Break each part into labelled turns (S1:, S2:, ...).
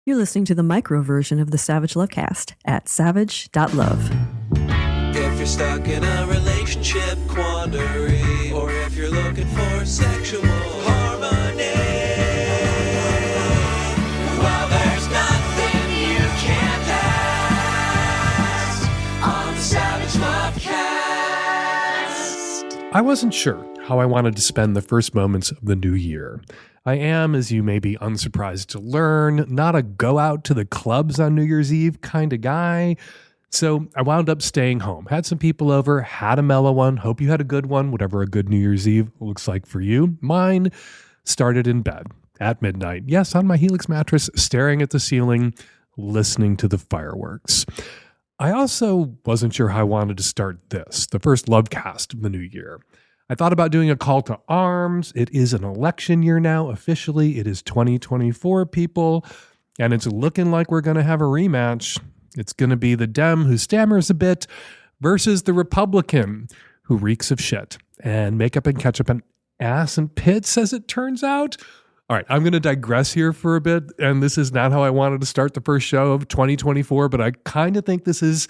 S1: You're listening to the micro version of the Savage Lovecast at savage.love.
S2: If you're stuck in a relationship quandary, or if you're looking for sexual harmony, well, there's nothing you can't ask on the Savage Lovecast.
S3: I wasn't sure how I wanted to spend the first moments of the new year. I am, as you may be unsurprised to learn, not a go out to the clubs on New Year's Eve kind of guy. So I wound up staying home, had some people over, had a mellow one. Hope you had a good one, whatever a good New Year's Eve looks like for you. Mine started in bed at midnight. Yes, on my Helix mattress, staring at the ceiling, listening to the fireworks. I also wasn't sure how I wanted to start this, the first Lovecast of the new year. I thought about doing a call to arms. It is an election year now. Officially, it is 2024, people. And it's looking like we're going to have a rematch. It's going to be the Dem who stammers a bit versus the Republican who reeks of shit and makeup and ketchup and ass and pits, as it turns out. All right, I'm going to digress here for a bit. And this is not how I wanted to start the first show of 2024, but I kind of think this is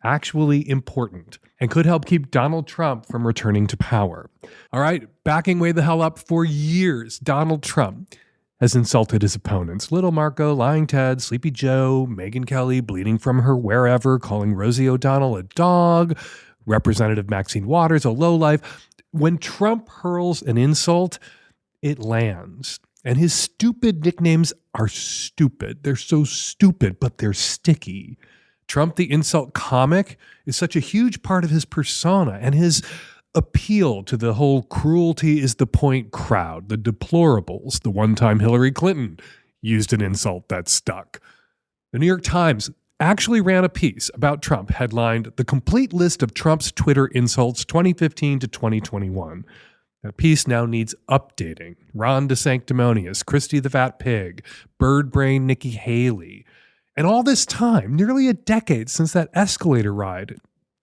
S3: actually important and could help keep Donald Trump from returning to power. All right, backing way the hell up. For years, Donald Trump has insulted his opponents. Little Marco, Lying Ted, Sleepy Joe, Megyn Kelly bleeding from her wherever, calling Rosie O'Donnell a dog, Representative Maxine Waters a lowlife. When Trump hurls an insult, it lands. And his stupid nicknames are stupid. They're so stupid, but they're sticky. Trump, the insult comic, is such a huge part of his persona and his appeal to the whole cruelty is the point crowd, the deplorables. The one time Hillary Clinton used an insult that stuck. The New York Times actually ran a piece about Trump headlined "The Complete List of Trump's Twitter Insults 2015 to 2021. That piece now needs updating. Ron DeSanctimonious, Christy the Fat Pig, Bird Brain Nikki Haley. And all this time, nearly a decade since that escalator ride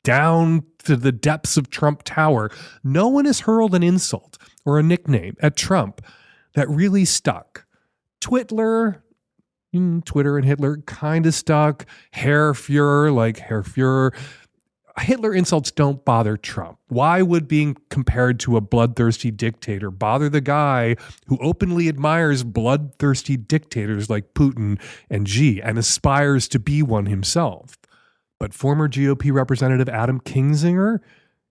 S3: down to the depths of Trump Tower, no one has hurled an insult or a nickname at Trump that really stuck. Twitter and Hitler kind of stuck. Herr Fuhrer, like Herr Fuhrer. Hitler insults don't bother Trump. Why would being compared to a bloodthirsty dictator bother the guy who openly admires bloodthirsty dictators like Putin and Xi and aspires to be one himself? But former GOP Representative Adam Kinzinger,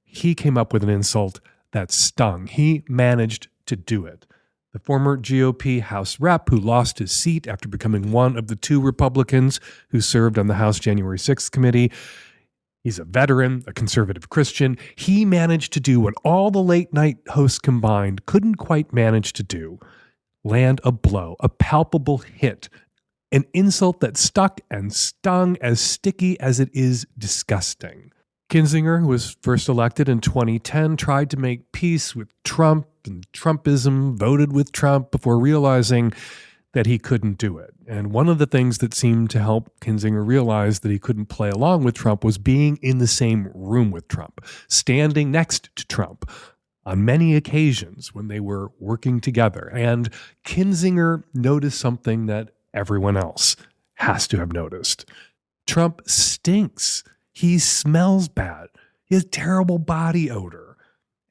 S3: he came up with an insult that stung. He managed to do it. The former GOP House rep who lost his seat after becoming one of the two Republicans who served on the House January 6th committee. He's a veteran, a conservative Christian. He managed to do what all the late night hosts combined couldn't quite manage to do. Land a blow, a palpable hit, an insult that stuck and stung, as sticky as it is disgusting. Kinzinger, who was first elected in 2010, tried to make peace with Trump and Trumpism, voted with Trump before realizing that he couldn't do it. And one of the things that seemed to help Kinzinger realize that he couldn't play along with Trump was being in the same room with Trump, standing next to Trump on many occasions when they were working together. And Kinzinger noticed something that everyone else has to have noticed. Trump stinks. He smells bad. He has terrible body odor.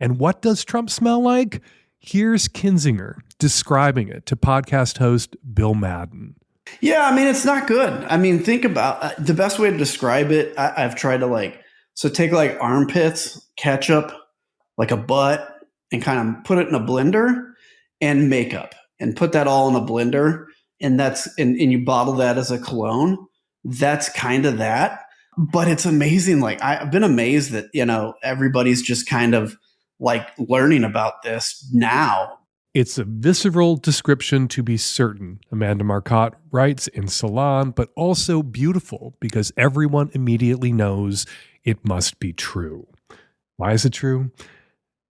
S3: And what does Trump smell like? Here's Kinzinger describing it to podcast host Bill Madden.
S4: Yeah, I mean, it's not good. I mean, think about the best way to describe it. I've tried to take armpits, ketchup, like a butt, and kind of put it in a blender, and makeup, and put that all in a blender. And and you bottle that as a cologne. That's kind of that. But it's amazing. Like, I've been amazed that, everybody's just kind of learning about this now.
S3: It's a visceral description, to be certain, Amanda Marcotte writes in Salon, but also beautiful because everyone immediately knows it must be true. Why is it true?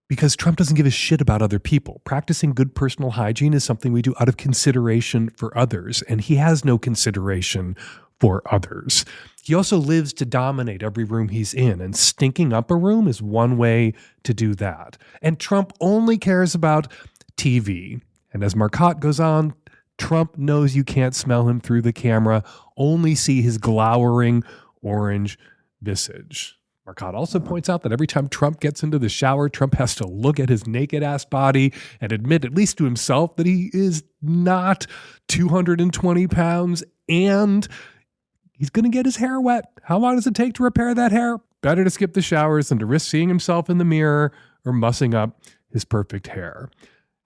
S3: Because Trump doesn't give a shit about other people. Practicing good personal hygiene is something we do out of consideration for others, and he has no consideration for others. He also lives to dominate every room he's in, and stinking up a room is one way to do that. And Trump only cares about TV. And as Marcotte goes on Trump knows you can't smell him through the camera, only see his glowering orange visage. Marcotte also points out that every time Trump gets into the shower, Trump has to look at his naked ass body and admit, at least to himself, that he is not 220 pounds and he's going to get his hair wet. How long does it take to repair that hair? Better to skip the showers than to risk seeing himself in the mirror or mussing up his perfect hair.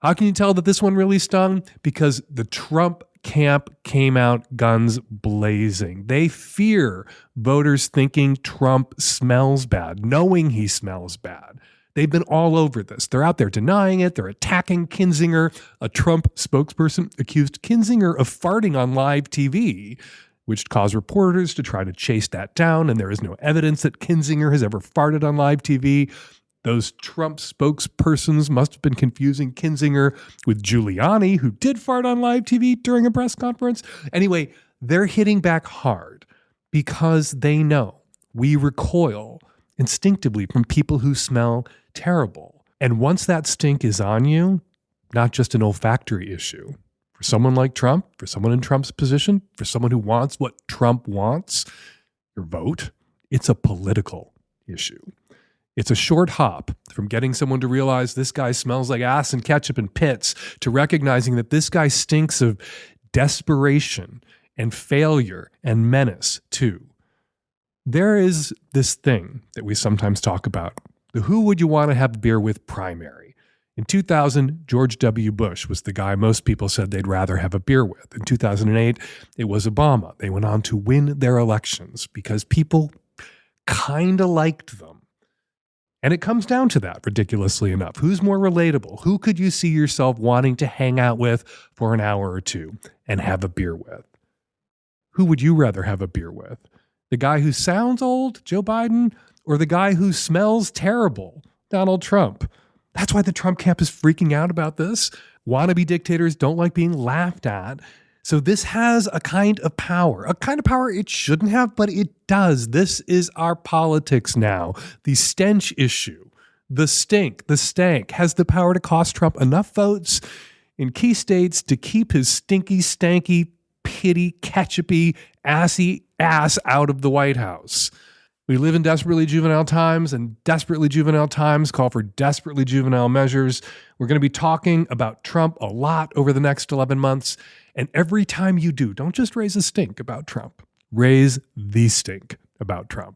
S3: How can you tell that this one really stung? Because the Trump camp came out guns blazing. They fear voters thinking Trump smells bad, knowing he smells bad. They've been all over this. They're out there denying it. They're attacking Kinzinger. A Trump spokesperson accused Kinzinger of farting on live TV, which caused reporters to try to chase that down. And there is no evidence that Kinzinger has ever farted on live TV. Those Trump spokespersons must have been confusing Kinzinger with Giuliani, who did fart on live TV during a press conference. Anyway, they're hitting back hard because they know we recoil instinctively from people who smell terrible. And once that stink is on you, not just an olfactory issue. For someone like Trump, for someone in Trump's position, for someone who wants what Trump wants, your vote, it's a political issue. It's a short hop from getting someone to realize this guy smells like ass and ketchup and pits to recognizing that this guy stinks of desperation and failure and menace too. There is this thing that we sometimes talk about, the who would you want to have a beer with primary. In 2000, George W. Bush was the guy most people said they'd rather have a beer with. In 2008, it was Obama. They went on to win their elections because people kind of liked them. And it comes down to that, ridiculously enough. Who's more relatable? Who could you see yourself wanting to hang out with for an hour or two and have a beer with? Who would you rather have a beer with? The guy who sounds old, Joe Biden, or the guy who smells terrible, Donald Trump? That's why the Trump camp is freaking out about this. Wannabe dictators don't like being laughed at. So this has a kind of power it shouldn't have, but it does. This is our politics now. The stench issue, the stank has the power to cost Trump enough votes in key states to keep his stinky, stanky, pitty, ketchupy, assy ass out of the White House. We live in desperately juvenile times, and desperately juvenile times call for desperately juvenile measures. We're going to be talking about Trump a lot over the next 11 months. And every time you do, don't just raise a stink about Trump. Raise the stink about Trump.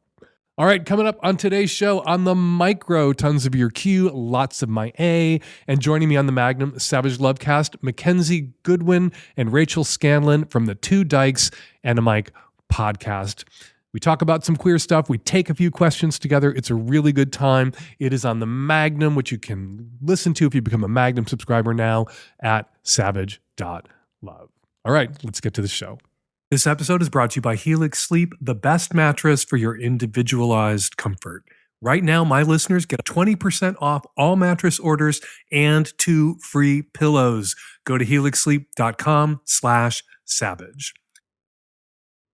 S3: All right, coming up on today's show, on the micro, tons of your Q, lots of my A. And joining me on the Magnum Savage Lovecast, McKenzie, Goodwin, and Rachel Scanlon from the Two Dykes and a Mic podcast. We talk about some queer stuff. We take a few questions together. It's a really good time. It is on the Magnum, which you can listen to if you become a Magnum subscriber now at savage.love. All right, let's get to the show. This episode is brought to you by Helix Sleep, the best mattress for your individualized comfort. Right now, my listeners get 20% off all mattress orders and 2 free pillows. Go to helixsleep.com/savage.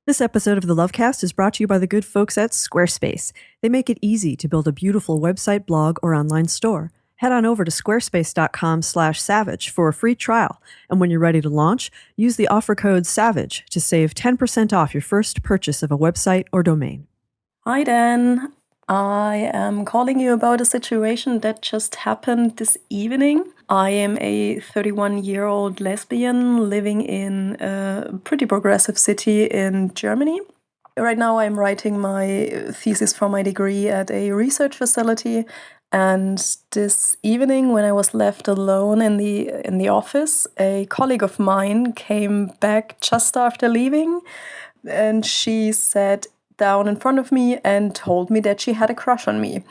S1: This episode of the Lovecast is brought to you by the good folks at Squarespace. They make it easy to build a beautiful website, blog, or online store. Head on over to squarespace.com/savage for a free trial. And when you're ready to launch, use the offer code SAVAGE to save 10% off your first purchase of a website or domain.
S5: Hi, Dan. I am calling you about a situation that just happened this evening. I am a 31-year-old lesbian living in a pretty progressive city in Germany. Right now I'm writing my thesis for my degree at a research facility. And this evening, when I was left alone in the office, a colleague of mine came back just after leaving, and she sat down in front of me and told me that she had a crush on me.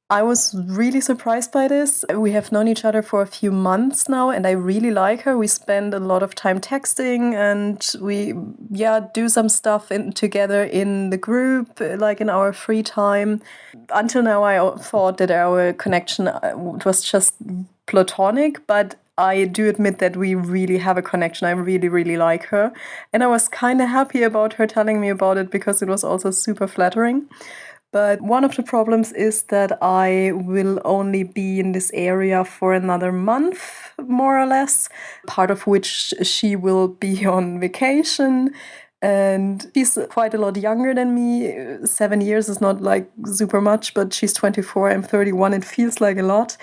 S5: I was really surprised by this. We have known each other for a few months now, and I really like her. We spend a lot of time texting, and we do some stuff together in the group, like in our free time. Until now, I thought that our connection was just platonic, but I do admit that we really have a connection. I really, really like her. And I was kind of happy about her telling me about it because it was also super flattering. But one of the problems is that I will only be in this area for another month, more or less, part of which she will be on vacation. And she's quite a lot younger than me. 7 years is not like super much, but she's 24, I'm 31. It feels like a lot.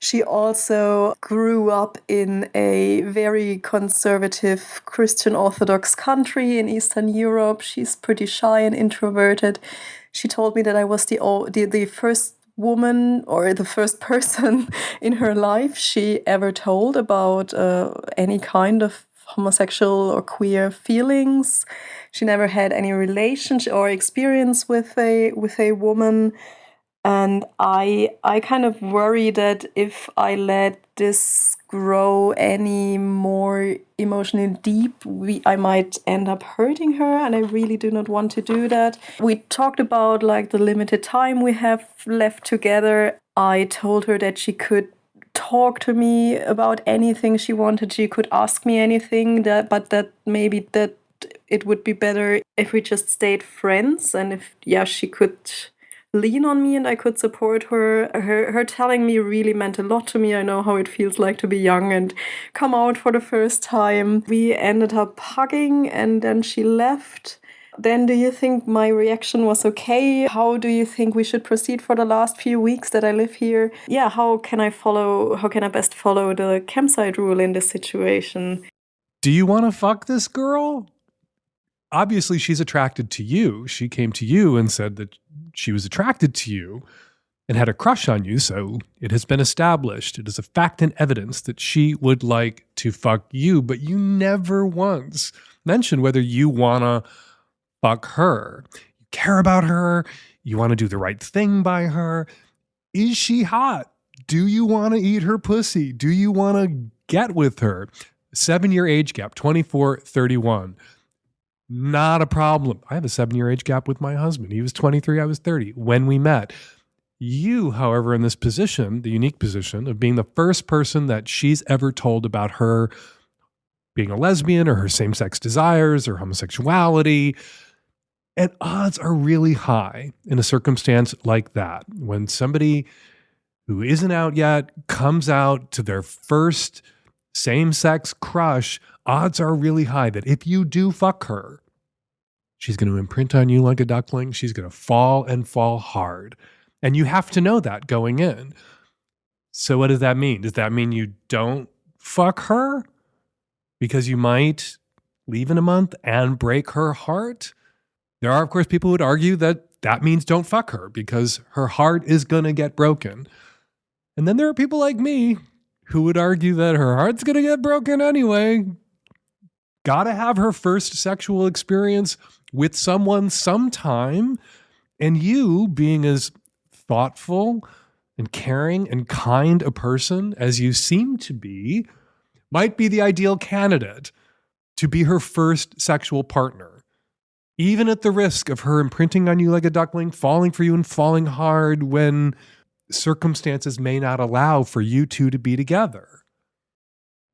S5: She also grew up in a very conservative Christian Orthodox country in Eastern Europe. She's pretty shy and introverted. She told me that I was the first woman or the first person in her life she ever told about any kind of homosexual or queer feelings. She never had any relationship or experience with a woman. And I kind of worry that if I let this grow any more emotionally deep, I might end up hurting her, and I really do not want to do that. We talked about like the limited time we have left together. I told her that she could talk to me about anything she wanted. She could ask me anything, but that maybe that it would be better if we just stayed friends, and if she could lean on me and I could support her. Her telling me really meant a lot to me. I know how it feels like to be young and come out for the first time. We ended up hugging and then she left. Then do you think my reaction was okay? How do you think we should proceed for the last few weeks that I live here? Yeah, how can I best follow the campsite rule in this situation?
S3: Do you want to fuck this girl? Obviously, she's attracted to you. She came to you and said that she was attracted to you and had a crush on you. So it has been established. It is a fact and evidence that she would like to fuck you, but you never once mentioned whether you want to fuck her. You care about her. You want to do the right thing by her. Is she hot? Do you want to eat her pussy? Do you want to get with her? 7-year age gap, 24, 31. Not a problem. I have a 7-year age gap with my husband. He was 23, I was 30 when we met. You, however, in this position, the unique position of being the first person that she's ever told about her being a lesbian or her same-sex desires or homosexuality. And odds are really high in a circumstance like that. When somebody who isn't out yet comes out to their first same-sex crush, odds are really high that if you do fuck her, she's going to imprint on you like a duckling. She's going to fall and fall hard. And you have to know that going in. So what does that mean? Does that mean you don't fuck her because you might leave in a month and break her heart? There are, of course, people who would argue that that means don't fuck her because her heart is going to get broken. And then there are people like me who would argue that her heart's going to get broken anyway. Gotta have her first sexual experience with someone sometime. And you, being as thoughtful and caring and kind a person as you seem to be, might be the ideal candidate to be her first sexual partner. Even at the risk of her imprinting on you like a duckling, falling for you and falling hard when circumstances may not allow for you two to be together.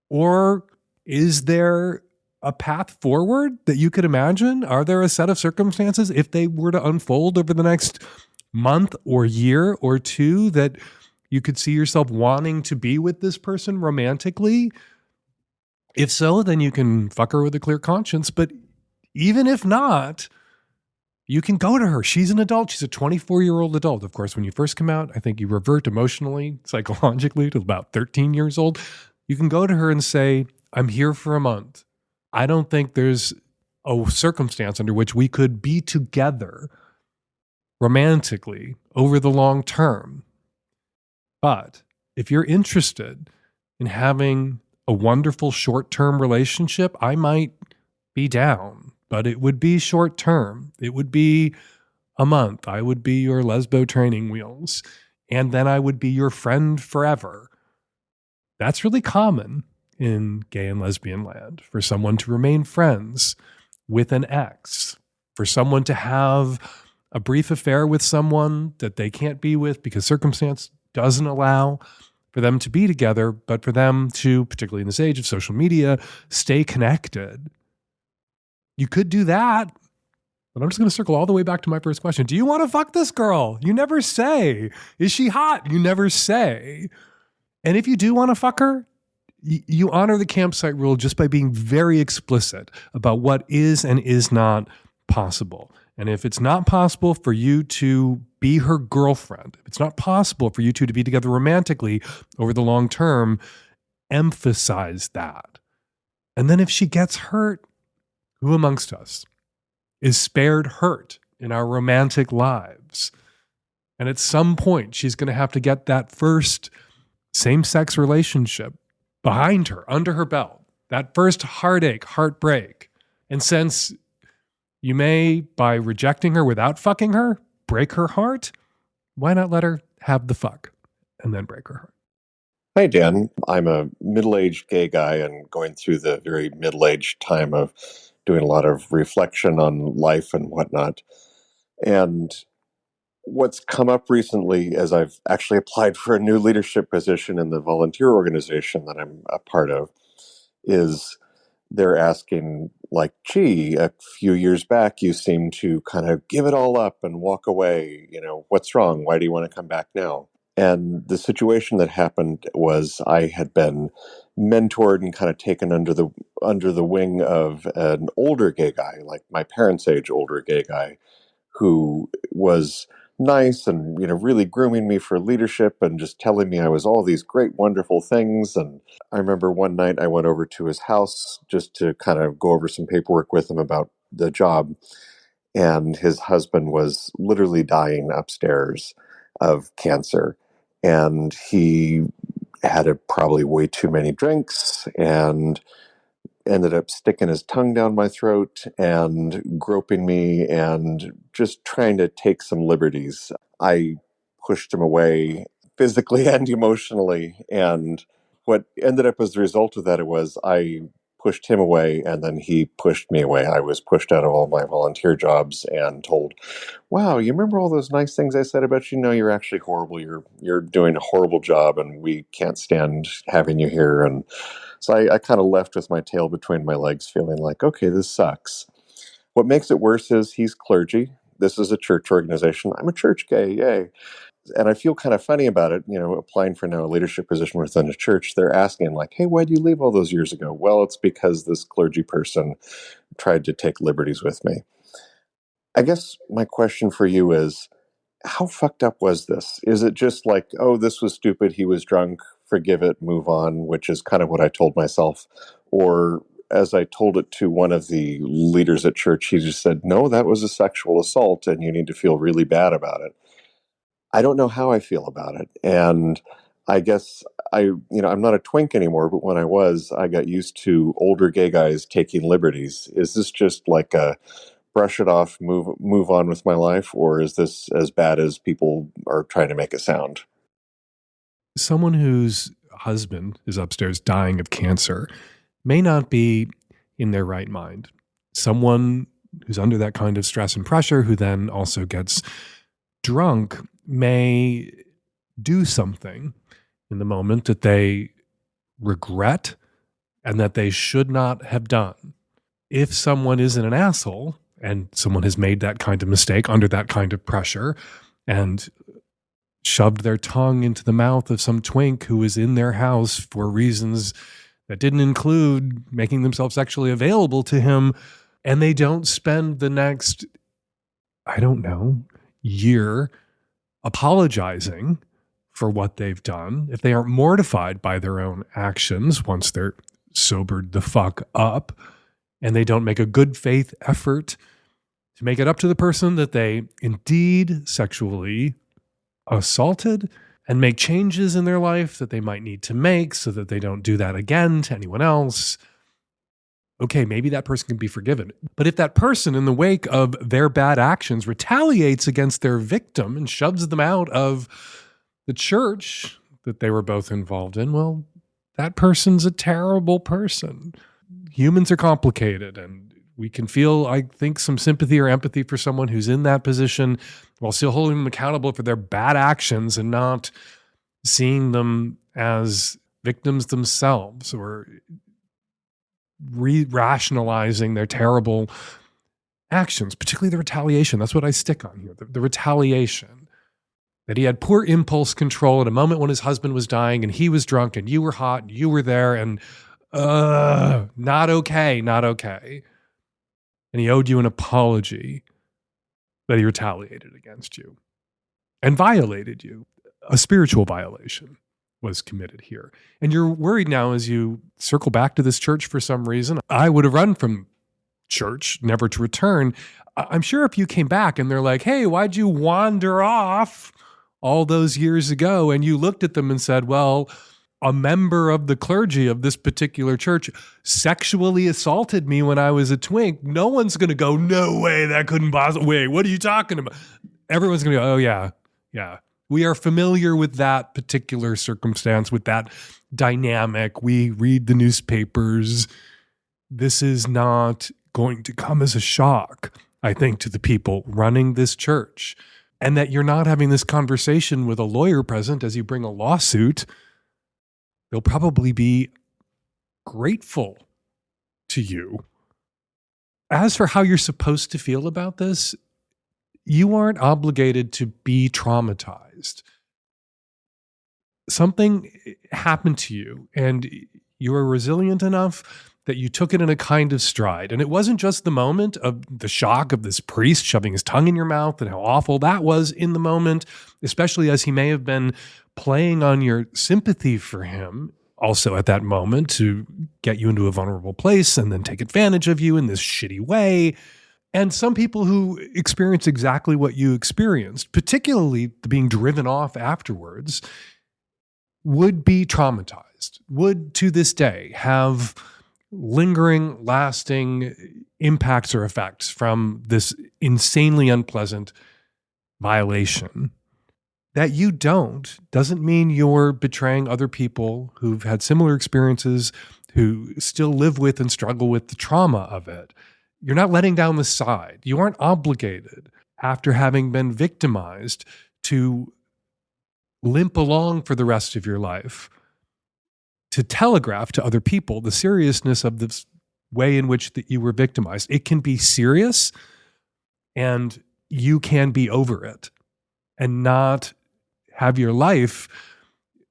S3: Or is there a path forward that you could imagine? Are there a set of circumstances, if they were to unfold over the next month or year or two, that you could see yourself wanting to be with this person romantically? If so, then you can fuck her with a clear conscience. But even if not, you can go to her. She's an adult. She's a 24-year-old adult. Of course, when you first come out, I think you revert emotionally, psychologically to about 13 years old. You can go to her and say, I'm here for a month. I don't think there's a circumstance under which we could be together romantically over the long term. But if you're interested in having a wonderful short-term relationship, I might be down, but it would be short-term. It would be a month. I would be your lesbo training wheels, and then I would be your friend forever. That's really common in gay and lesbian land, for someone to remain friends with an ex, for someone to have a brief affair with someone that they can't be with because circumstance doesn't allow for them to be together, but for them to, particularly in this age of social media, stay connected. You could do that, but But I'm just going to circle all the way back to my first question. Do you want to fuck this girl? You never say. Is she hot? You never say. And if you do want to fuck her, you honor the campsite rule just by being very explicit about what is and is not possible. And if it's not possible for you to be her girlfriend, if it's not possible for you two to be together romantically over the long term, emphasize that. And then if she gets hurt, who amongst us is spared hurt in our romantic lives? And at some point, she's going to have to get that first same-sex relationship behind her, under her belt, that first heartache, heartbreak. And since you may, by rejecting her without fucking her, break her heart, why not let her have the fuck and then break her heart?
S6: Hi, Dan. I'm a middle-aged gay guy and going through the very middle-aged time of doing a lot of reflection on life and whatnot. And what's come up recently as I've actually applied for a new leadership position in the volunteer organization that I'm a part of is they're asking, like, gee, a few years back, you seemed to kind of give it all up and walk away. You know, what's wrong? Why do you want to come back now? And the situation that happened was I had been mentored and kind of taken under the wing of an older gay guy, like my parents' age older gay guy, who was nice and, you know, really grooming me for leadership and just telling me I was all these great, wonderful things. And I remember one night I went over to his house just to kind of go over some paperwork with him about the job. And his husband was literally dying upstairs of cancer. And he had probably way too many drinks and ended up sticking his tongue down my throat and groping me and just trying to take some liberties. I pushed him away physically and emotionally. And what ended up as the result of that was I pushed him away and then he pushed me away. I was pushed out of all my volunteer jobs and told, wow, you remember all those nice things I said about you? No, you're actually horrible. You're doing a horrible job and we can't stand having you here. And so I kind of left with my tail between my legs feeling like, okay, this sucks. What makes it worse is he's clergy. This is a church organization. I'm a church gay, yay. And I feel kind of funny about it, you know, applying for now a leadership position within a church. They're asking like, hey, why'd you leave all those years ago? Well, it's because this clergy person tried to take liberties with me. I guess my question for you is, how fucked up was this? Is it just like, oh, this was stupid, he was drunk, forgive it, move on, which is kind of what I told myself? Or as I told it to one of the leaders at church, he just said, no, that was a sexual assault and you need to feel really bad about it. I don't know how I feel about it. And I guess I'm not a twink anymore, but when I was, I got used to older gay guys taking liberties. Is this just like a brush it off, move on with my life, or is this as bad as people are trying to make it sound?
S3: Someone whose husband is upstairs dying of cancer may not be in their right mind. Someone who's under that kind of stress and pressure, who then also gets drunk, may do something in the moment that they regret and that they should not have done. If someone isn't an asshole and someone has made that kind of mistake under that kind of pressure and shoved their tongue into the mouth of some twink who was in their house for reasons that didn't include making themselves sexually available to him, and they don't spend the next, year apologizing for what they've done, if they aren't mortified by their own actions once they're sobered the fuck up, and they don't make a good faith effort to make it up to the person that they indeed sexually assaulted and make changes in their life that they might need to make so that they don't do that again to anyone else, okay, maybe that person can be forgiven. But if that person, in the wake of their bad actions, retaliates against their victim and shoves them out of the church that they were both involved in, well, that person's a terrible person. Humans are complicated, and we can feel, I think, some sympathy or empathy for someone who's in that position while still holding them accountable for their bad actions and not seeing them as victims themselves or rationalizing their terrible actions, particularly the retaliation. That's what I stick on here, the retaliation. That he had poor impulse control at a moment when his husband was dying and he was drunk and you were hot and you were there and not okay, not okay. And he owed you an apology that he retaliated against you and violated you. A spiritual violation was committed here. And you're worried now as you circle back to this church for some reason. I would have run from church, never to return. I'm sure if you came back and they're like, hey, why'd you wander off all those years ago? And you looked at them and said, well, a member of the clergy of this particular church sexually assaulted me when I was a twink. No one's going to go, no way, that couldn't possibly, wait, what are you talking about? Everyone's going to go, oh yeah. We are familiar with that particular circumstance, with that dynamic. We read the newspapers. This is not going to come as a shock, I think, to the people running this church. And that you're not having this conversation with a lawyer present as you bring a lawsuit. They'll probably be grateful to you. As for how you're supposed to feel about this, you aren't obligated to be traumatized. Something happened to you and you were resilient enough that you took it in a kind of stride. And it wasn't just the moment of the shock of this priest shoving his tongue in your mouth and how awful that was in the moment, especially as he may have been playing on your sympathy for him also at that moment to get you into a vulnerable place and then take advantage of you in this shitty way. And some people who experience exactly what you experienced, particularly the being driven off afterwards, would be traumatized, would to this day have lingering, lasting impacts or effects from this insanely unpleasant violation. That you don't doesn't mean you're betraying other people who've had similar experiences, who still live with and struggle with the trauma of it. You're not letting down the side. You aren't obligated, after having been victimized, to limp along for the rest of your life, to telegraph to other people the seriousness of this way in which that you were victimized. It can be serious, and you can be over it and not have your life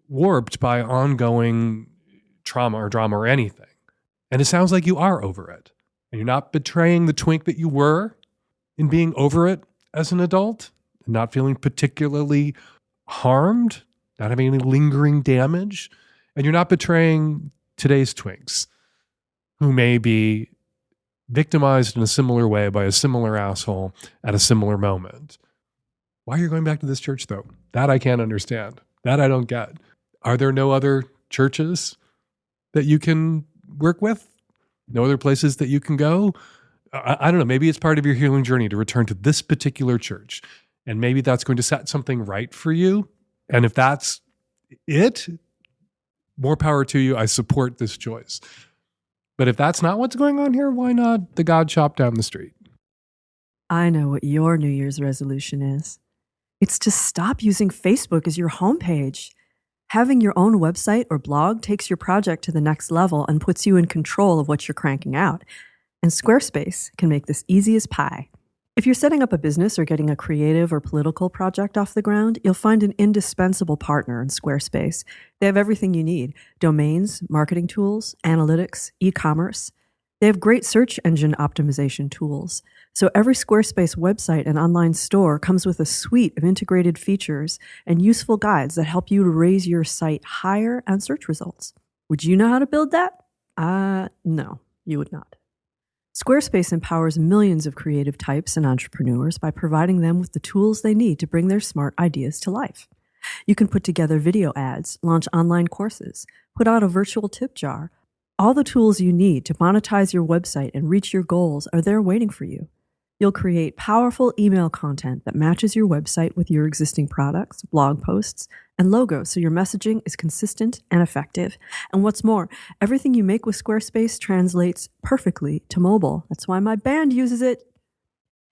S3: warped by ongoing trauma or drama or anything. And it sounds like you are over it. And you're not betraying the twink that you were in being over it as an adult, and not feeling particularly harmed, not having any lingering damage. And you're not betraying today's twinks who may be victimized in a similar way by a similar asshole at a similar moment. Why are you going back to this church, though? That I can't understand. That I don't get. Are there no other churches that you can work with? No other places that you can go? I don't know. Maybe it's part of your healing journey to return to this particular church. And maybe that's going to set something right for you. And if that's it, more power to you. I support this choice. But if that's not what's going on here, why not the God shop down the street?
S1: I know what your New Year's resolution is. It's to stop using Facebook as your homepage. Having your own website or blog takes your project to the next level and puts you in control of what you're cranking out. And Squarespace can make this easy as pie. If you're setting up a business or getting a creative or political project off the ground, you'll find an indispensable partner in Squarespace. They have everything you need: domains, marketing tools, analytics, e-commerce. They have great search engine optimization tools. So every Squarespace website and online store comes with a suite of integrated features and useful guides that help you to raise your site higher on search results. Would you know how to build that? No, you would not. Squarespace empowers millions of creative types and entrepreneurs by providing them with the tools they need to bring their smart ideas to life. You can put together video ads, launch online courses, put out a virtual tip jar. All the tools you need to monetize your website and reach your goals are there waiting for you. You'll create powerful email content that matches your website with your existing products, blog posts, and logos so your messaging is consistent and effective. And what's more, everything you make with Squarespace translates perfectly to mobile. That's why my band uses it.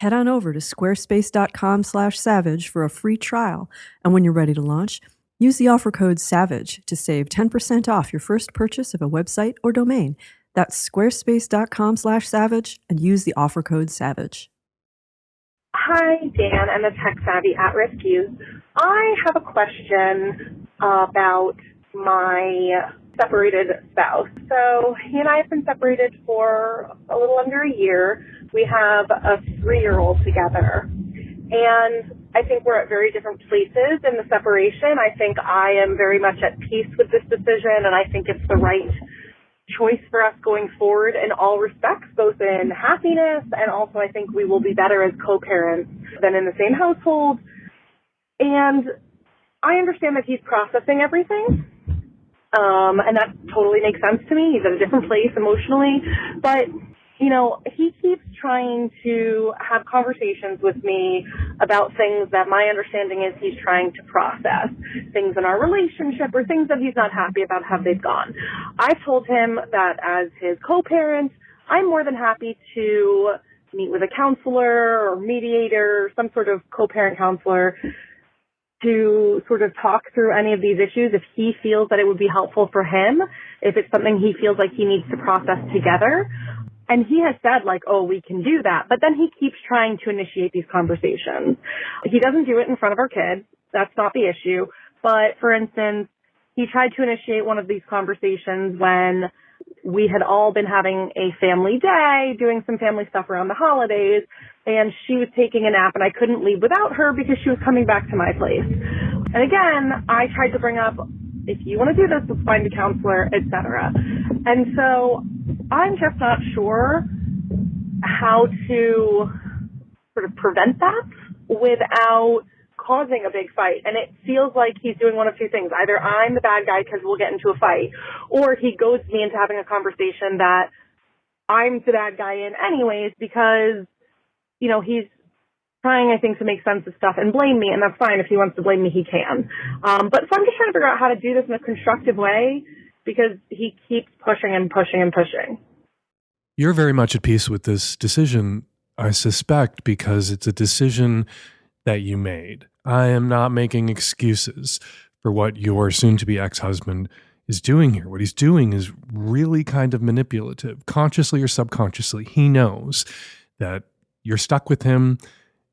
S1: Head on over to squarespace.com/savage for a free trial. And when you're ready to launch, use the offer code SAVAGE to save 10% off your first purchase of a website or domain. That's squarespace.com/savage and use the offer code SAVAGE.
S7: Hi, Dan and the Tech Savvy at-risk youth. I have a question about my separated spouse. So he and I have been separated for a little under a year. We have a 3-year-old together. And I think we're at very different places in the separation. I think I am very much at peace with this decision, and I think it's the right choice for us going forward in all respects, both in happiness, and also I think we will be better as co-parents than in the same household. And I understand that he's processing everything, and that totally makes sense to me. He's at a different place emotionally, but you know, he keeps trying to have conversations with me about things that my understanding is he's trying to process, things in our relationship or things that he's not happy about how they've gone. I've told him that as his co-parent, I'm more than happy to meet with a counselor or mediator, some sort of co-parent counselor, to sort of talk through any of these issues if he feels that it would be helpful for him, if it's something he feels like he needs to process together. And he has said, like, oh, we can do that. But then he keeps trying to initiate these conversations. He doesn't do it in front of our kids. That's not the issue. But, for instance, he tried to initiate one of these conversations when we had all been having a family day, doing some family stuff around the holidays, and she was taking a nap, and I couldn't leave without her because she was coming back to my place. And again, I tried to bring up, if you want to do this, let's find a counselor, etc. And so I'm just not sure how to sort of prevent that without causing a big fight. And it feels like he's doing one of two things. Either I'm the bad guy because we'll get into a fight, or he goads me into having a conversation that I'm the bad guy in anyways because, you know, he's trying, I think, to make sense of stuff and blame me, and that's fine. If he wants to blame me, he can. But so I'm just trying to figure out how to do this in a constructive way because he keeps pushing and pushing and pushing.
S3: You're very much at peace with this decision, I suspect, because it's a decision that you made. I am not making excuses for what your soon-to-be ex-husband is doing here. What he's doing is really kind of manipulative, consciously or subconsciously. He knows that you're stuck with him,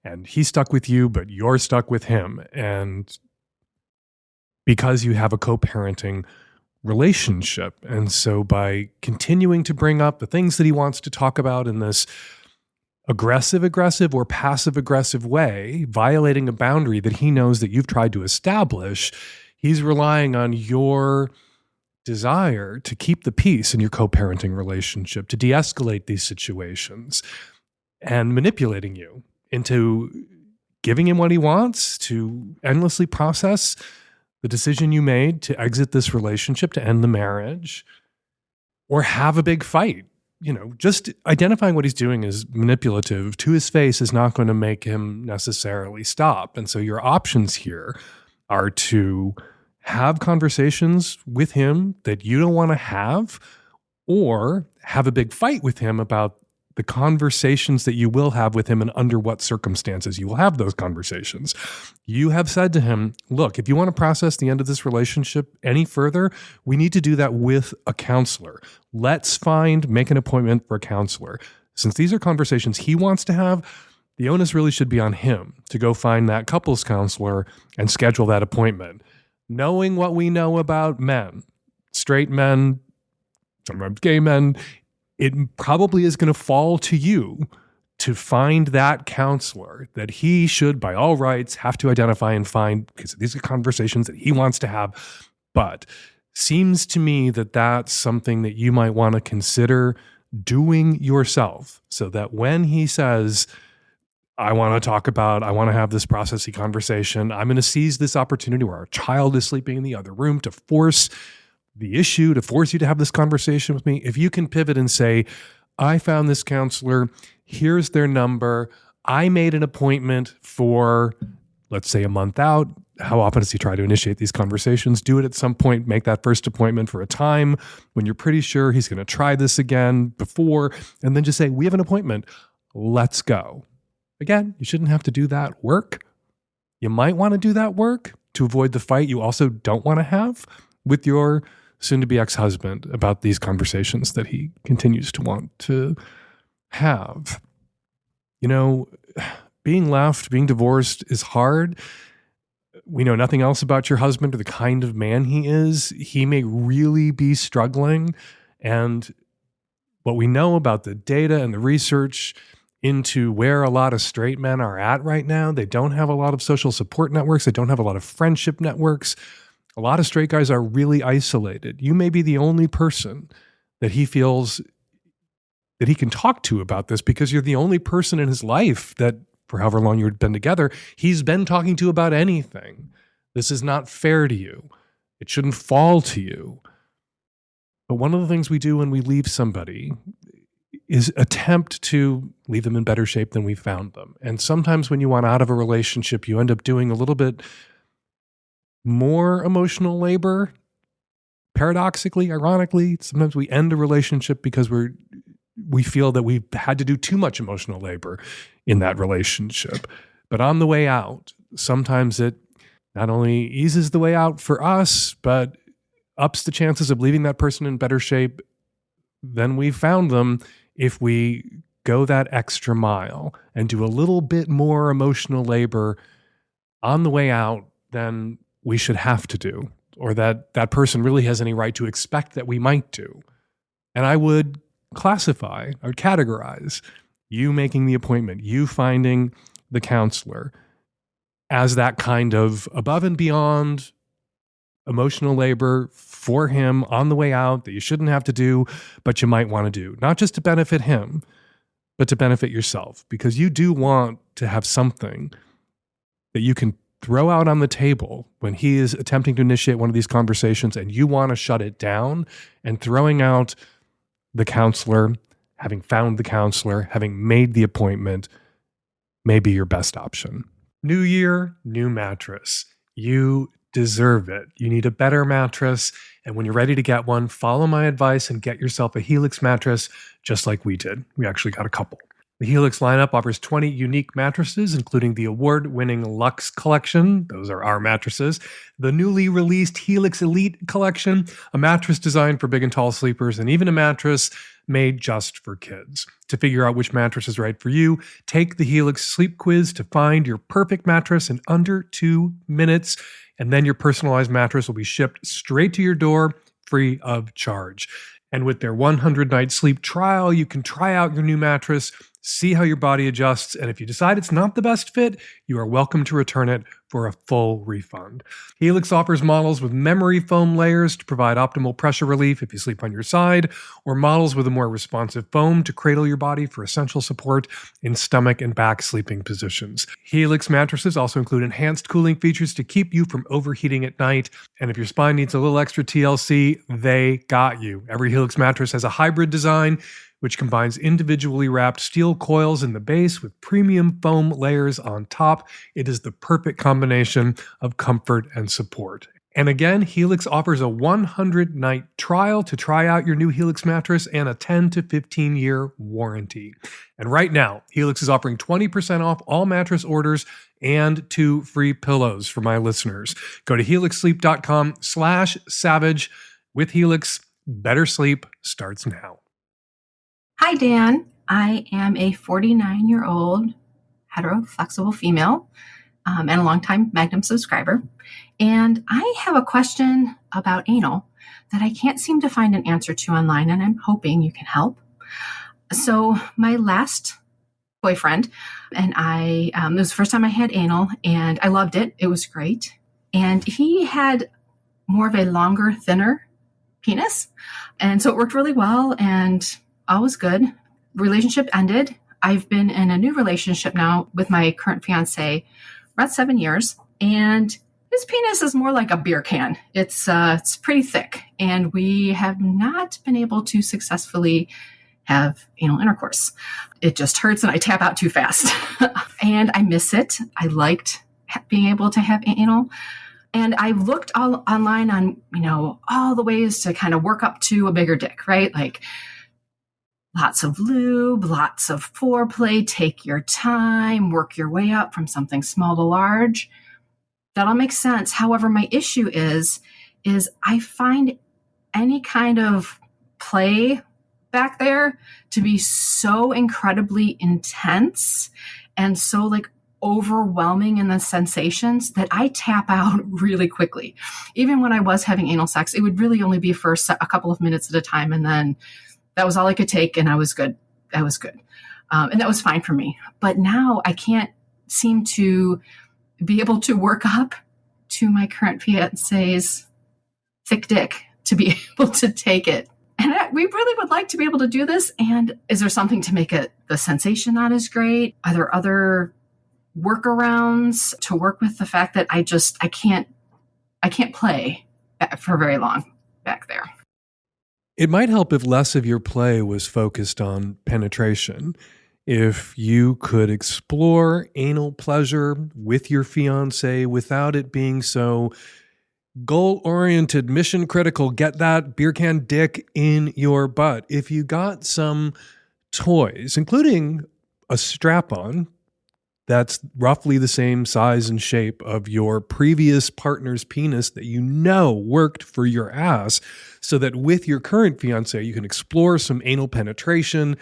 S3: and he's stuck with you, but you're stuck with him. And because you have a co-parenting relationship. And so by continuing to bring up the things that he wants to talk about in this aggressive or passive-aggressive way, violating a boundary that he knows that you've tried to establish, he's relying on your desire to keep the peace in your co-parenting relationship, to de-escalate these situations, and manipulating you into giving him what he wants, to endlessly process the decision you made to exit this relationship, to end the marriage, or have a big fight. You know, just identifying what he's doing as manipulative to his face is not going to make him necessarily stop. And so your options here are to have conversations with him that you don't want to have, or have a big fight with him about the conversations that you will have with him and under what circumstances you will have those conversations. You have said to him, look, if you want to process the end of this relationship any further, we need to do that with a counselor. Let's make an appointment for a counselor. Since these are conversations he wants to have, the onus really should be on him to go find that couples counselor and schedule that appointment. Knowing what we know about men, straight men, sometimes gay men, it probably is going to fall to you to find that counselor that he should, by all rights, have to identify and find, because these are conversations that he wants to have. But seems to me that that's something that you might want to consider doing yourself, so that when he says, I want to have this processy conversation, I'm going to seize this opportunity where our child is sleeping in the other room to force the issue, to force you to have this conversation with me. If you can pivot and say, I found this counselor, here's their number, I made an appointment for, let's say, a month out. How often does he try to initiate these conversations? Do it at some point, make that first appointment for a time when you're pretty sure he's going to try this again before, and then just say, we have an appointment, let's go. Again, you shouldn't have to do that work. You might want to do that work to avoid the fight you also don't want to have with your soon-to-be ex-husband about these conversations that he continues to want to have. You know, being left, being divorced is hard. We know nothing else about your husband or the kind of man he is. He may really be struggling. And what we know about the data and the research into where a lot of straight men are at right now, they don't have a lot of social support networks. They don't have a lot of friendship networks. A lot of straight guys are really isolated. You may be the only person that he feels that he can talk to about this because you're the only person in his life that, for however long you've been together, he's been talking to about anything. This is not fair to you. It shouldn't fall to you. But one of the things we do when we leave somebody is attempt to leave them in better shape than we found them. And sometimes when you want out of a relationship, you end up doing a little bit more emotional labor. Paradoxically, ironically, sometimes we end a relationship because we feel that we've had to do too much emotional labor in that relationship. But on the way out, sometimes it not only eases the way out for us, but ups the chances of leaving that person in better shape than we found them if we go that extra mile and do a little bit more emotional labor on the way out than we should have to do, or that that person really has any right to expect that we might do. And I would categorize you making the appointment, you finding the counselor as that kind of above and beyond emotional labor for him on the way out that you shouldn't have to do, but you might want to do, not just to benefit him, but to benefit yourself, because you do want to have something that you can throw out on the table when he is attempting to initiate one of these conversations and you want to shut it down. And throwing out the counselor, having found the counselor, having made the appointment may be your best option. New year, new mattress. You deserve it. You need a better mattress. And when you're ready to get one, follow my advice and get yourself a Helix mattress, just like we did. We actually got a couple. The Helix lineup offers 20 unique mattresses, including the award-winning Luxe Collection. Those are our mattresses. The newly released Helix Elite Collection, a mattress designed for big and tall sleepers, and even a mattress made just for kids. To figure out which mattress is right for you, take the Helix Sleep Quiz to find your perfect mattress in under 2 minutes, and then your personalized mattress will be shipped straight to your door, free of charge. And with their 100-night sleep trial, you can try out your new mattress, see how your body adjusts, and if you decide it's not the best fit, you are welcome to return it for a full refund. Helix offers models with memory foam layers to provide optimal pressure relief if you sleep on your side, or models with a more responsive foam to cradle your body for essential support in stomach and back sleeping positions. Helix mattresses also include enhanced cooling features to keep you from overheating at night, and if your spine needs a little extra TLC, they got you. Every Helix mattress has a hybrid design, which combines individually wrapped steel coils in the base with premium foam layers on top. It is the perfect combination of comfort and support. And again, Helix offers a 100-night trial to try out your new Helix mattress and a 10 to 15-year warranty. And right now, Helix is offering 20% off all mattress orders and 2 free pillows for my listeners. Go to helixsleep.com/savage. With Helix, better sleep starts now.
S8: Hi, Dan. I am a 49-year-old hetero flexible female and a longtime Magnum subscriber. And I have a question about anal that I can't seem to find an answer to online, and I'm hoping you can help. So my last boyfriend and I, it was the first time I had anal, and I loved it. It was great. And he had more of a longer, thinner penis. And so it worked really well, and all was good. Relationship ended. I've been in a new relationship now with my current fiance, about 7 years, and his penis is more like a beer can. It's pretty thick, and we have not been able to successfully have anal intercourse. It just hurts, and I tap out too fast, and I miss it. I liked being able to have anal. And I looked all online on, all the ways to kind of work up to a bigger dick, right? Like lots of lube, lots of foreplay, take your time, work your way up from something small to large. That all makes sense. However, my issue is I find any kind of play back there to be so incredibly intense and so like overwhelming in the sensations that I tap out really quickly. Even when I was having anal sex, it would really only be for a couple of minutes at a time. And then that was all I could take, and I was good. And that was fine for me. But now I can't seem to be able to work up to my current fiance's thick dick to be able to take it. And we really would like to be able to do this. And is there something to make it the sensation not as great? Are there other workarounds to work with the fact that I can't play for very long back there?
S3: It might help if less of your play was focused on penetration. If you could explore anal pleasure with your fiance without it being so goal-oriented, mission-critical, get that beer can dick in your butt. If you got some toys, including a strap-on that's roughly the same size and shape of your previous partner's penis that you know worked for your ass, so that with your current fiance, you can explore some anal penetration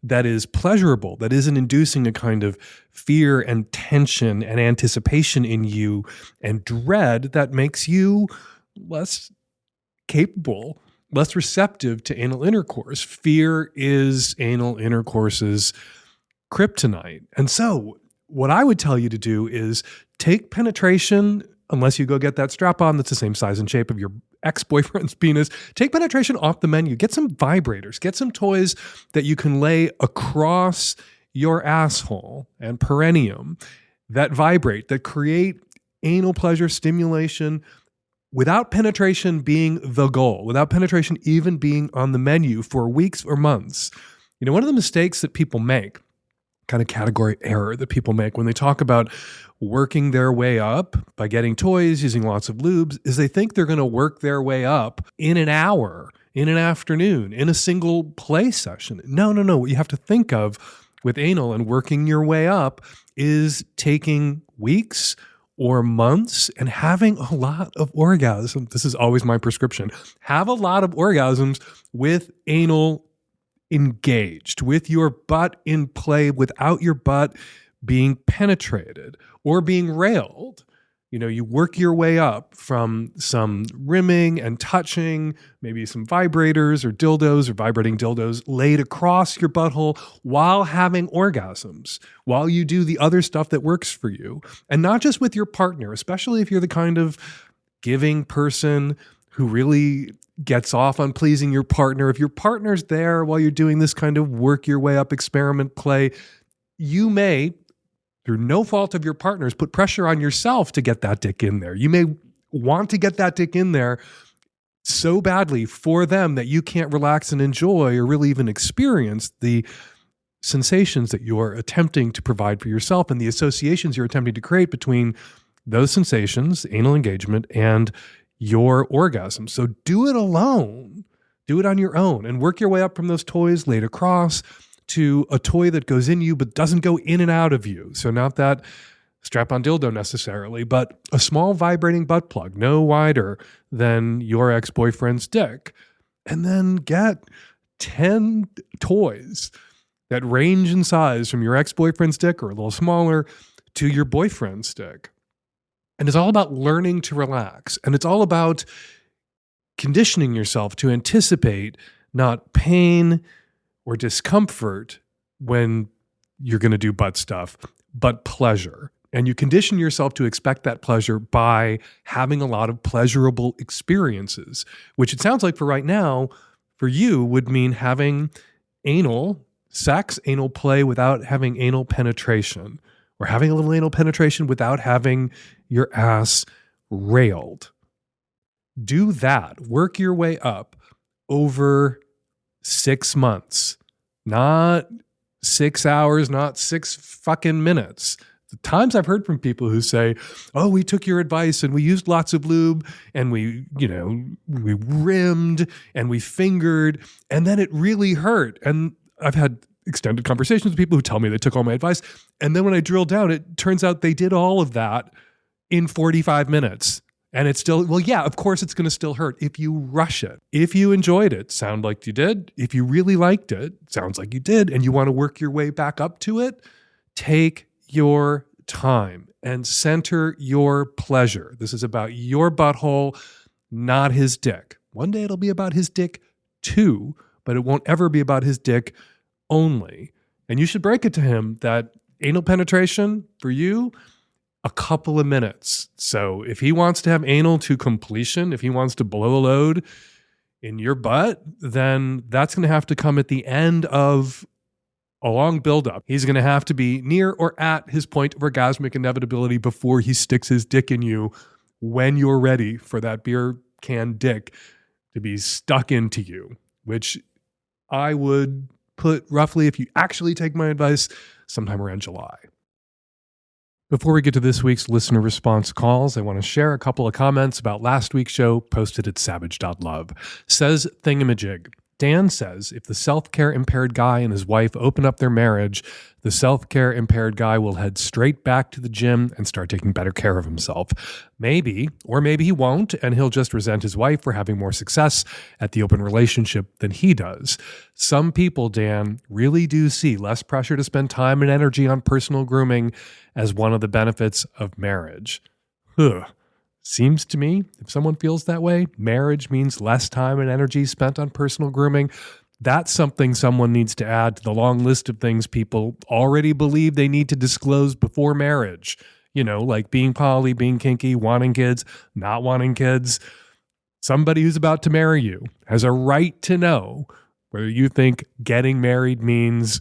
S3: that is pleasurable, that isn't inducing a kind of fear and tension and anticipation in you and dread that makes you less capable, less receptive to anal intercourse. Fear is anal intercourse's kryptonite. And so what I would tell you to do is take penetration, unless you go get that strap-on that's the same size and shape of your ex-boyfriend's penis, take penetration off the menu. Get some vibrators. Get some toys that you can lay across your asshole and perineum that vibrate, that create anal pleasure stimulation without penetration being the goal, without penetration even being on the menu for weeks or months. You know, one of the mistakes that people make, kind of category error that people make when they talk about working their way up by getting toys, using lots of lubes, is they think they're going to work their way up in an hour, in an afternoon, in a single play session. No. What you have to think of with anal and working your way up is taking weeks or months and having a lot of orgasms. This is always my prescription. Have a lot of orgasms with anal engaged, with your butt in play, without your butt being penetrated or being railed. You know, you work your way up from some rimming and touching, maybe some vibrators or dildos or vibrating dildos laid across your butthole while having orgasms, while you do the other stuff that works for you. And not just with your partner, especially if you're the kind of giving person who really gets off on pleasing your partner. If your partner's there while you're doing this kind of work your way up experiment play, you may, through no fault of your partner's, put pressure on yourself to get that dick in there. You may want to get that dick in there so badly for them that you can't relax and enjoy or really even experience the sensations that you're attempting to provide for yourself and the associations you're attempting to create between those sensations, anal engagement, and your orgasm. So do it alone. Do it on your own and work your way up from those toys laid across to a toy that goes in you but doesn't go in and out of you. So not that strap-on dildo necessarily, but a small vibrating butt plug, no wider than your ex-boyfriend's dick. And then get 10 toys that range in size from your ex-boyfriend's dick or a little smaller to your boyfriend's dick. And it's all about learning to relax. And it's all about conditioning yourself to anticipate not pain or discomfort when you're going to do butt stuff, but pleasure. And you condition yourself to expect that pleasure by having a lot of pleasurable experiences, which it sounds like for right now, for you, would mean having anal sex, anal play without having anal penetration, or having a little anal penetration without having your ass railed. Do that. Work your way up over 6 months, not 6 hours, not 6 fucking minutes. The times I've heard from people who say, oh, we took your advice and we used lots of lube and we rimmed and we fingered and then it really hurt. And I've had extended conversations with people who tell me they took all my advice. And then when I drill down, it turns out they did all of that in 45 minutes. And it's still, well, yeah, of course it's going to still hurt if you rush it. If you enjoyed it, sound like you did. If you really liked it, sounds like you did, and you want to work your way back up to it, take your time and center your pleasure. This is about your butthole, not his dick. One day it'll be about his dick too, but it won't ever be about his dick only. And you should break it to him that anal penetration for you, a couple of minutes. So if he wants to have anal to completion, if he wants to blow a load in your butt, then that's going to have to come at the end of a long buildup. He's going to have to be near or at his point of orgasmic inevitability before he sticks his dick in you when you're ready for that beer can dick to be stuck into you, which I would put roughly, if you actually take my advice, sometime around July. Before we get to this week's listener response calls, I want to share a couple of comments about last week's show posted at savage.love. Says Thingamajig. Dan says, if the self-care impaired guy and his wife open up their marriage, the self-care impaired guy will head straight back to the gym and start taking better care of himself. Maybe, or maybe he won't, and he'll just resent his wife for having more success at the open relationship than he does. Some people, Dan, really do see less pressure to spend time and energy on personal grooming as one of the benefits of marriage. Seems to me, if someone feels that way, marriage means less time and energy spent on personal grooming. That's something someone needs to add to the long list of things people already believe they need to disclose before marriage. You know, like being poly, being kinky, wanting kids, not wanting kids. Somebody who's about to marry you has a right to know whether you think getting married means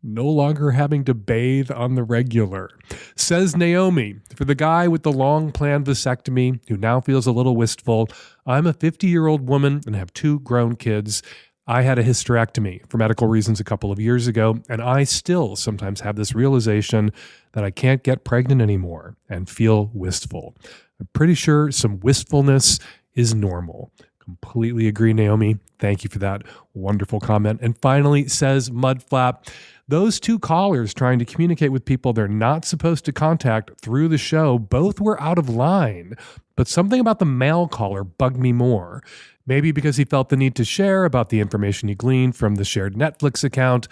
S3: no longer having to bathe on the regular. Says Naomi, for the guy with the long planned vasectomy who now feels a little wistful, I'm a 50-year-old woman and have 2 grown kids. I had a hysterectomy for medical reasons a couple of years ago, and I still sometimes have this realization that I can't get pregnant anymore and feel wistful. I'm pretty sure some wistfulness is normal. Completely agree, Naomi. Thank you for that wonderful comment. And finally, says Mudflap, those 2 callers trying to communicate with people they're not supposed to contact through the show both were out of line, but something about the male caller bugged me more. Maybe because he felt the need to share about the information he gleaned from the shared Netflix account.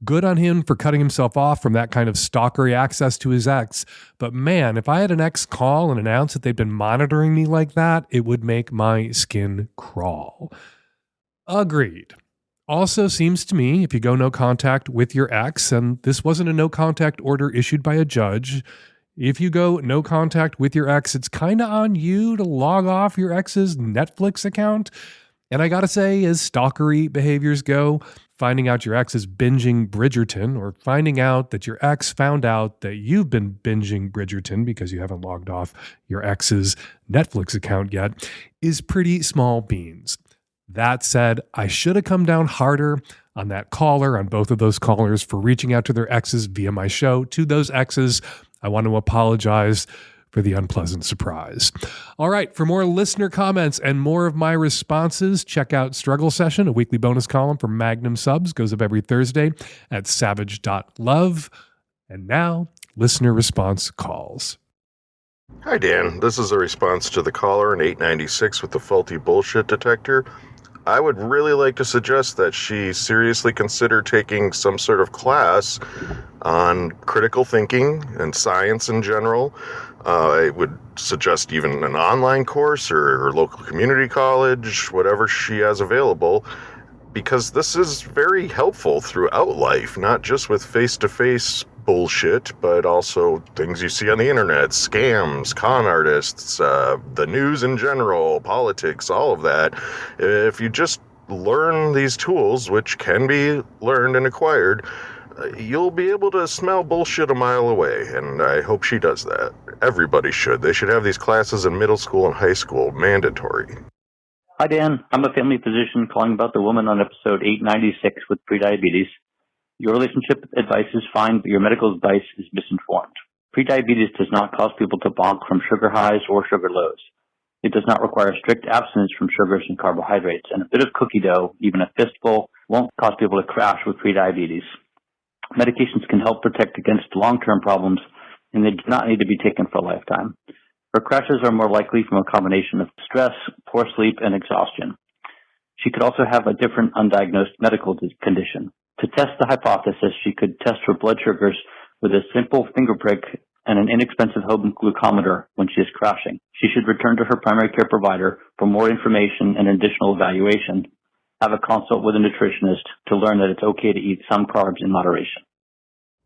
S3: Good on him for cutting himself off from that kind of stalkery access to his ex. But man, if I had an ex call and announce that they'd been monitoring me like that, it would make my skin crawl. Agreed. Also seems to me, if you go no contact with your ex, and this wasn't a no contact order issued by a judge, if you go no contact with your ex, it's kind of on you to log off your ex's Netflix account. And I gotta say, as stalkery behaviors go, finding out your ex is binging Bridgerton, or finding out that your ex found out that you've been binging Bridgerton because you haven't logged off your ex's Netflix account yet, is pretty small beans. That said, I should have come down harder on that caller, on both of those callers, for reaching out to their exes via my show. To those exes, I want to apologize for the unpleasant surprise. All right, for more listener comments and more of my responses, check out Struggle Session, a weekly bonus column for Magnum subs, goes up every Thursday at savage.love. And now, listener response calls.
S9: Hi, Dan. This is a response to the caller in 896 with the faulty bullshit detector. I would really like to suggest that she seriously consider taking some sort of class on critical thinking and science in general. I would suggest even an online course or her local community college, whatever she has available, because this is very helpful throughout life, not just with face-to-face bullshit, but also things you see on the internet, scams, con artists, the news in general, politics, all of that. If you just learn these tools, which can be learned and acquired, you'll be able to smell bullshit a mile away, and I hope she does that. Everybody should. They should have these classes in middle school and high school, mandatory.
S10: Hi, Dan. I'm a family physician calling about the woman on episode 896 with prediabetes. Your relationship advice is fine, but your medical advice is misinformed. Prediabetes does not cause people to bonk from sugar highs or sugar lows. It does not require strict abstinence from sugars and carbohydrates, and a bit of cookie dough, even a fistful, won't cause people to crash with prediabetes. Medications can help protect against long-term problems, and they do not need to be taken for a lifetime. Her crashes are more likely from a combination of stress, poor sleep, and exhaustion. She could also have a different undiagnosed medical condition. To test the hypothesis, she could test her blood sugars with a simple finger prick and an inexpensive home glucometer when she is crashing. She should return to her primary care provider for more information and additional evaluation. Have a consult with a nutritionist to learn that it's okay to eat some carbs in moderation.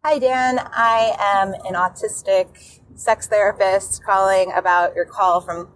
S11: Hi, Dan. I am an autistic sex therapist calling about your call from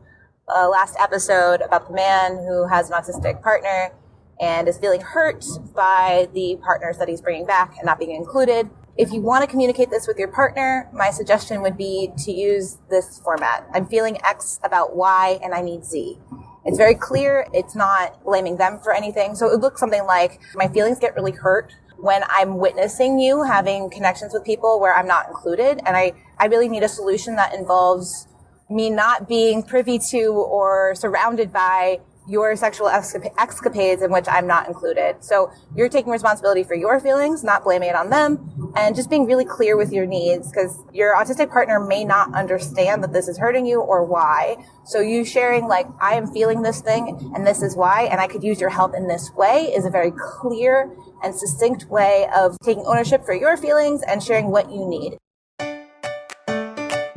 S11: last episode about the man who has an autistic partner and is feeling hurt by the partners that he's bringing back and not being included. If you want to communicate this with your partner, my suggestion would be to use this format. I'm feeling X about Y and I need Z. It's very clear. It's not blaming them for anything. So it would look something like, my feelings get really hurt when I'm witnessing you having connections with people where I'm not included. And I really need a solution that involves me not being privy to or surrounded by your sexual escapades in which I'm not included. So you're taking responsibility for your feelings, not blaming it on them, and just being really clear with your needs, because your autistic partner may not understand that this is hurting you or why. So you sharing like, I am feeling this thing and this is why, and I could use your help in this way, is a very clear and succinct way of taking ownership for your feelings and sharing what you need.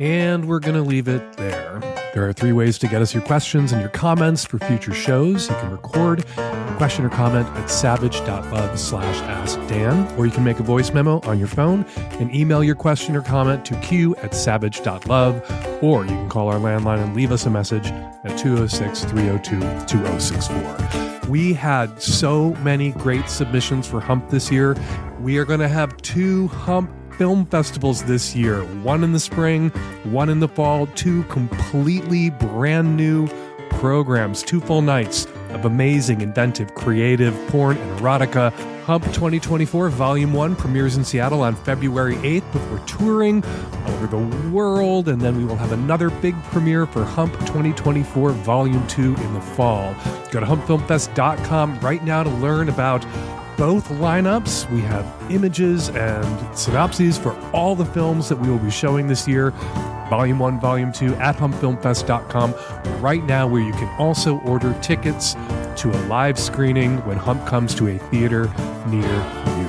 S3: And we're going to leave it there. There are 3 ways to get us your questions and your comments for future shows. You can record a question or comment at savage.love/askdan, or you can make a voice memo on your phone and email your question or comment to q@savage.love, or you can call our landline and leave us a message at 206-302-2064. We had so many great submissions for Hump this year. We are going to have 2 Hump film festivals this year, one in the spring, one in the fall, 2 completely brand new programs, 2 full nights of amazing, inventive, creative porn and erotica. Hump 2024 Volume 1 premieres in Seattle on February 8th before touring all over the world, and then we will have another big premiere for Hump 2024 Volume 2 in the fall. Go to humpfilmfest.com right now to learn about both lineups. We have images and synopses for all the films that we will be showing this year, Volume 1, Volume 2, at humpfilmfest.com right now, where you can also order tickets to a live screening when Hump comes to a theater near you.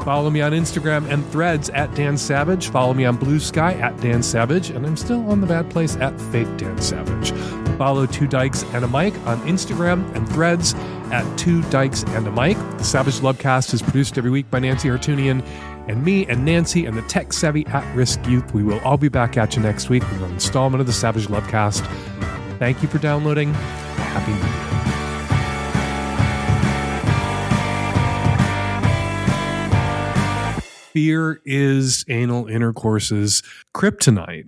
S3: Follow me on Instagram and Threads at Dan Savage. Follow me on Blue Sky at Dan Savage, and I'm still on the bad place at Fake Dan Savage. Follow 2 Dykes and a Mic on Instagram and Threads at 2 Dykes and a Mic. The Savage Lovecast is produced every week by Nancy Hartunian and me and Nancy and the tech-savvy at-risk youth. We will all be back at you next week with an installment of the Savage Lovecast. Thank you for downloading. Happy New Year. Fear is anal intercourse's kryptonite.